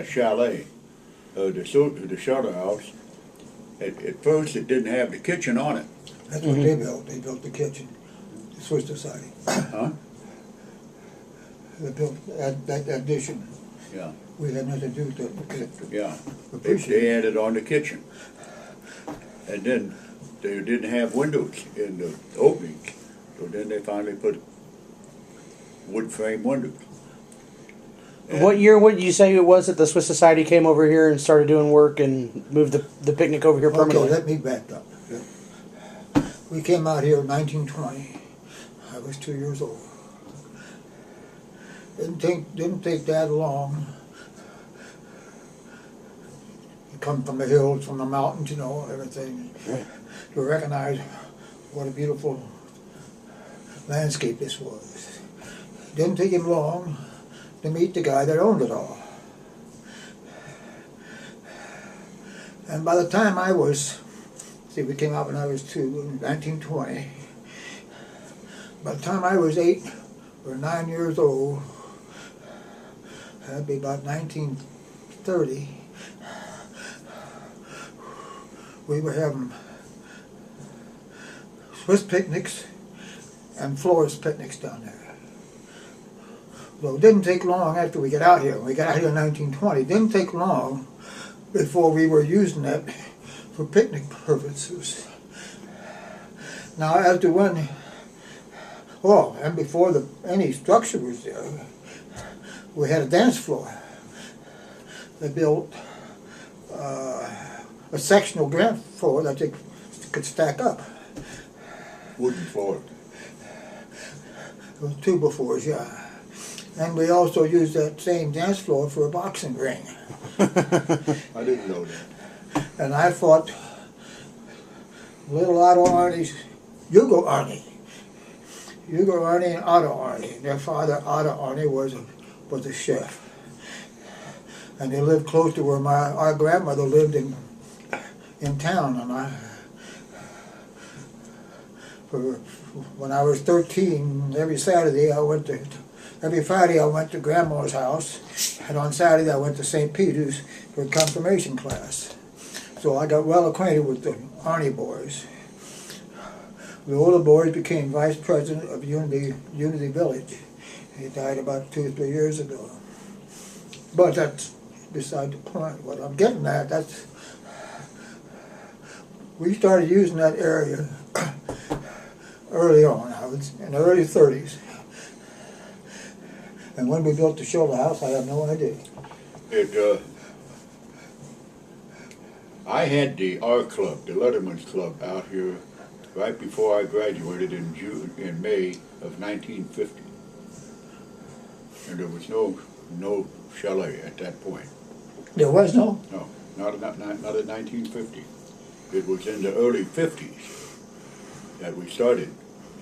chalet, the shelter house. At first, it didn't have the kitchen on it. That's what they built. They built the kitchen. The Swiss Society. Huh? They built that addition. Yeah. We had nothing to do with it. Yeah. They added on the kitchen. And then they didn't have windows in the openings. So then they finally put wood frame windows. And What year would you say it was that the Swiss Society came over here and started doing work and moved the picnic over here permanently? Okay, let me back up. We came out here in 1920. I was 2 years old. Didn't take that long. You come from the hills, from the mountains, you know, everything, to recognize what a beautiful landscape this was. Didn't take him long to meet the guy that owned it all. And by the time I was, we came out when I was 2, in 1920. By the time I was 8 or 9 years old, that'd be about 1930, we were having Swiss picnics and florist picnics down there. So it didn't take long after we got out here. We got out here in 1920. It didn't take long before we were using that for picnic purposes. Now, as to when, and before any structure was there, we had a dance floor. They built a sectional ground floor that they could stack up. wooden floor. It was 2 befores, yeah. And we also used that same dance floor for a boxing ring. I didn't know that. And I fought little Otto Arnie's, Hugo Arnie and Otto Arnie. Their father, Otto Arnie, was a chef. And they lived close to where our grandmother lived in town. And when I was 13, every Friday I went to Grandma's house, and on Saturday I went to St. Peter's for confirmation class. So I got well acquainted with the Arnie boys. The older boy became vice president of Unity Village. He died about 2 or 3 years ago. But that's beside the point. What I'm getting at, we started using that area early on. I was in the early 30s. And when we built the shelter house, I have no idea. I had the art club, the Letterman's Club, out here right before I graduated in May of 1950, and there was no chalet at that point. There was no? No, not at 1950. It was in the early 50s that we started.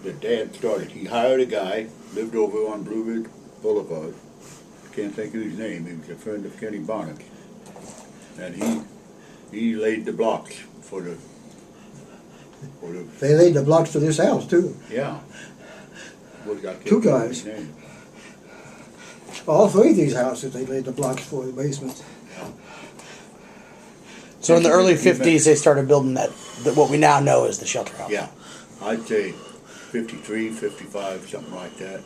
That Dad started. He hired a guy, lived over on Blue Ridge Boulevard. Can't think of his name. He was a friend of Kenny Bonnett's, and he laid the blocks for the. They laid the blocks for this house too. Yeah. 2 guys. All 3 of these houses they laid the blocks for the basement. So in the early 50s, they started building what we now know as the shelter house. Yeah, I'd say 53, 55, something like that.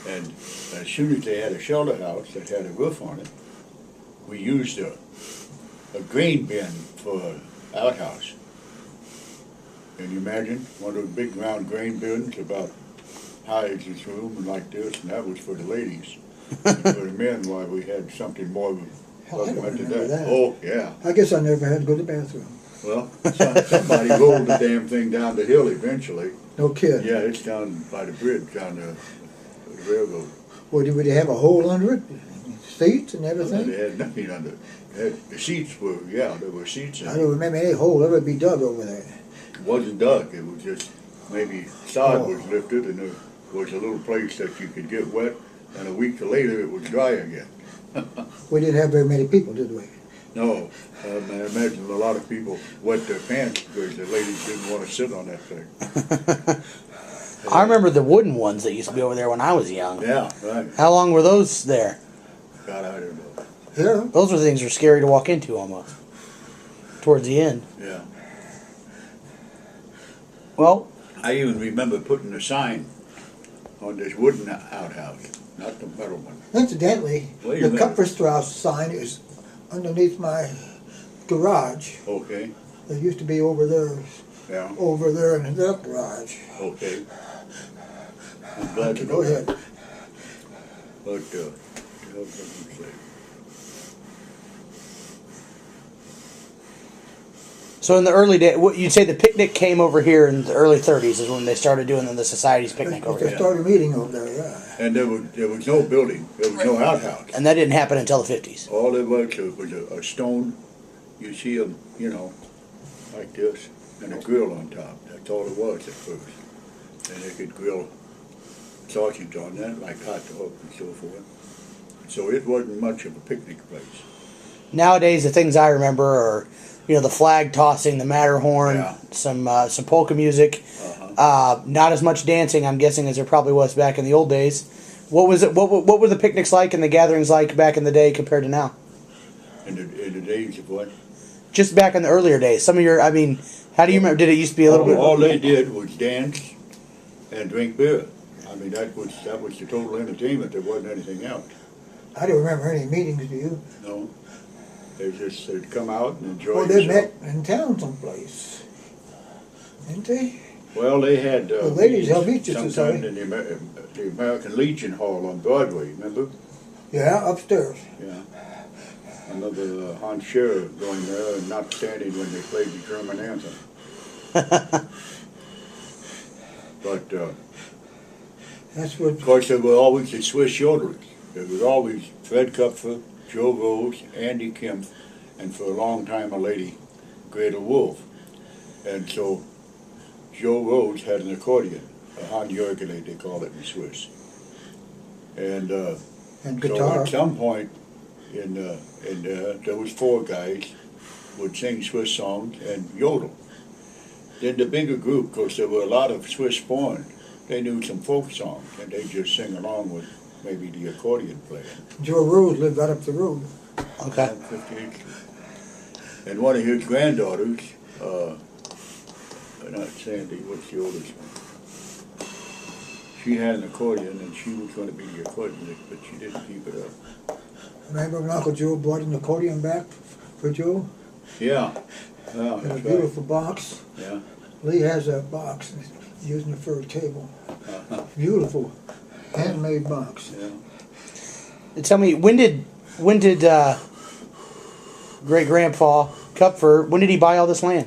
And as soon as they had a shelter house that had a roof on it, we used a grain bin for an outhouse. Can you imagine? One of those big round grain bins about high as this room and like this, and that was for the ladies. And for the men, why we had something more Hell, I don't remember that. Oh, yeah. I guess I never had to go to the bathroom. Well, somebody rolled the damn thing down the hill eventually. No kid. Yeah, it's down by the bridge, down the railroad. Well, would they have a hole under it? Seats and everything? They had nothing under it. The seats were, there were seats in it. I don't remember any hole ever be dug over there. It wasn't dug, it was just maybe sod was lifted and there was a little place that you could get wet, and a week later it was dry again. We didn't have very many people, did we? No, I imagine a lot of people wet their pants because the ladies didn't want to sit on that thing. I remember the wooden ones that used to be over there when I was young. Yeah, right. How long were those there? God, I don't know. Yeah. Those were things that were scary to walk into almost. Towards the end. Yeah. Well, I even remember putting a sign on this wooden outhouse, not the metal one. Incidentally, Wait a the minute. Kupfer sign is underneath my garage. Okay, It used to be over there yeah, in that garage. okay. I'm glad to Go know ahead. that. But, what the hell was I gonna say? so in the early day, what you'd say the picnic came over here in the early 30s is when they started doing the society's picnic over They here. started meeting over there, yeah. And there was no building, there was no outhouse. And that didn't happen until the 50s. All there was a stone, you see them, you know, like this, and a grill on top. That's all it was at first. And they could grill sausage on that, like hot dogs and so forth. So it wasn't much of a picnic place. Nowadays, the things I remember are, the flag tossing, the Matterhorn, Yeah. some polka music. Uh-huh. Not as much dancing, I'm guessing, as there probably was back in the old days. What was it? What were the picnics like and the gatherings like back in the day compared to now? In the days of what? Just back in the earlier days. Some of your, how do you remember? Did it used to be a little bit? All they did was dance and drink beer. I mean, that was the total entertainment. There wasn't anything else. I don't remember any meetings, do you? No. They'd come out and enjoy Well, they met themselves. in town someplace, didn't they? Well, they had The ladies held meetings, sometime in the American Legion Hall on Broadway, remember? Yeah, upstairs. Yeah. I remember Hans Scherer going there and not standing when they played the German anthem. But, That's what. of course, there were always the Swiss yodelers. There was always Fred Kupfer, Joe Rose, Andy Kemp, and for a long time a lady, Gretel Wolf. And so Joe Rose had an accordion, a Handjörgele they call it in Swiss. And And so guitar. at some point there was four guys would sing Swiss songs and yodel. Then the bigger group, because there were a lot of Swiss born, they knew some folk songs and they just sing along with maybe the accordion player. Joe Rose lived right up the road. Okay. 58th Street. And one of his granddaughters, not Sandy, what's the oldest one? She had an accordion and she was going to be the accordionist, but she didn't keep it up. Remember when Uncle Joe brought an accordion back for Joe? Yeah. Yeah, In a that's right. beautiful box. Yeah. Lee has that box, and he's using it for a table. Uh-huh. Beautiful, handmade box. Yeah. And tell me, when did great grandpa Kupfer, when did he buy all this land?